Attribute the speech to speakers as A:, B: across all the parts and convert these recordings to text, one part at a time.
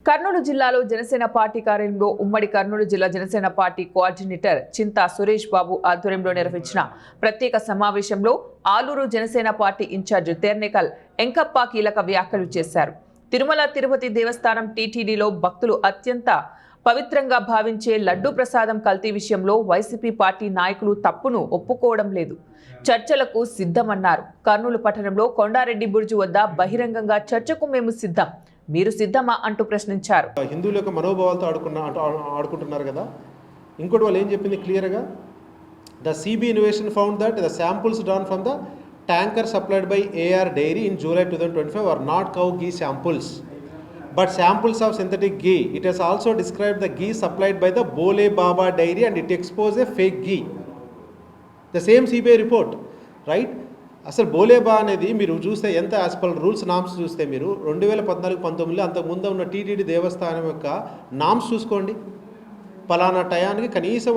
A: కర్నూలు జిల్లాలో జనసేన పార్టీ కార్యాలయంలో ఉమ్మడి కర్నూలు జిల్లా జనసేన పార్టీ కోఆర్డినేటర్ చింతా సురేష్ బాబు ఆధ్వర్యంలో నిర్వహించిన ప్రత్యేక సమావేశంలో ఆలూరు జనసేన పార్టీ ఇన్ఛార్జ్ తెర్నేకల్ ఎంకప్ప కీలక వ్యాఖ్యలు చేశారు. తిరుమల తిరుపతి దేవస్థానం టీటీడీలో భక్తులు అత్యంత పవిత్రంగా భావించే లడ్డూ ప్రసాదం కల్తీ విషయంలో వైసీపీ పార్టీ నాయకులు తప్పును ఒప్పుకోవడం లేదు. చర్చలకు సిద్ధమన్నారు. కర్నూలు పట్టణంలో కొండారెడ్డి బుర్జు వద్ద బహిరంగంగా చర్చకు మేము సిద్ధం, మీరు సిద్ధమా అంటూ ప్రశ్నించారు.
B: హిందువుల యొక్క మనోభావాలతో ఆడుకుంటున్నారు కదా. ఇంకోటి వాళ్ళు ఏం చెప్పింది క్లియర్గా, the CB innovation found that the samples drawn from the tanker supplied by AR dairy in July 2025 are not cow ghee samples but samples of synthetic ghee. It has also described the ghee supplied by the Bole Baba dairy and it exposed a fake ghee. The same CBI report, right? అసలు బోలేబా అనేది మీరు చూస్తే ఎంత as per rules norms చూస్తే మీరు 2014-19 అంతకుముందు ఉన్న TTD దేవస్థానం యొక్క నామ్స్ చూసుకోండి. పలానా టయానికి కనీసం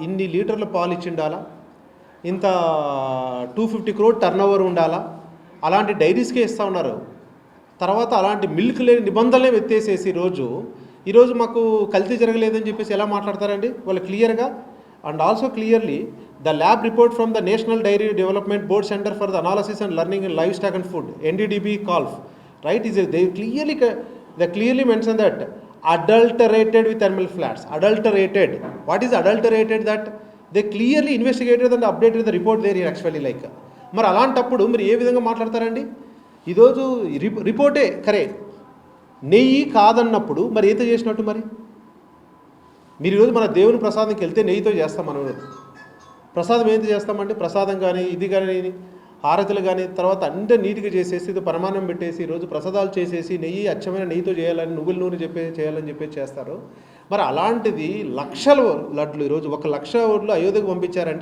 B: ఇన్ని లీటర్ల పాలు ఇచ్చి ఉండాలా, ఇంత 250 crore టర్న్ ఓవర్ ఉండాలా, అలాంటి డైరీస్కే ఇస్తూ ఉన్నారు. తర్వాత అలాంటి మిల్క్ లేని నిబంధనలే ఎత్తేసేసి ఈరోజు మాకు కల్తీ జరగలేదని చెప్పేసి ఎలా మాట్లాడతారండి వాళ్ళు క్లియర్గా. And also clearly the lab report from the national dairy development board centre for the analysis and learning in livestock and food NDDB CALF right is they clearly mention that adulterated with animal fats. Adulterated. What is adulterated? That they clearly investigated and updated the report there actually like. మరి అలాంటప్పుడు మీరు ఏ విధంగా మాట్లాడతారండి? ఈరోజు రిపోర్టే కరే, నెయ్యి కాదన్నప్పుడు మరి ఏతో చేసినట్టు? మరి మీరు ఈరోజు మన దేవుని ప్రసాదంకి వెళ్తే నెయ్యితో చేస్తాం. మనం ప్రసాదం ఏంటి చేస్తామంటే ప్రసాదం కానీ ఇది కానీ హారతులు కానీ తర్వాత అంటే నీట్గా చేసేసి ఇది పరమాన్నం పెట్టేసి ఈరోజు ప్రసాదాలు చేసేసి నెయ్యి అచ్చమైన నెయ్యితో చేయాలని నువ్వుల నూనె చేయాలని చెప్పేసి చేస్తారు. మరి అలాంటిది లక్షల లడ్లు ఈరోజు 1 లక్ష ఓట్లు అయోధ్యకు పంపించారంటే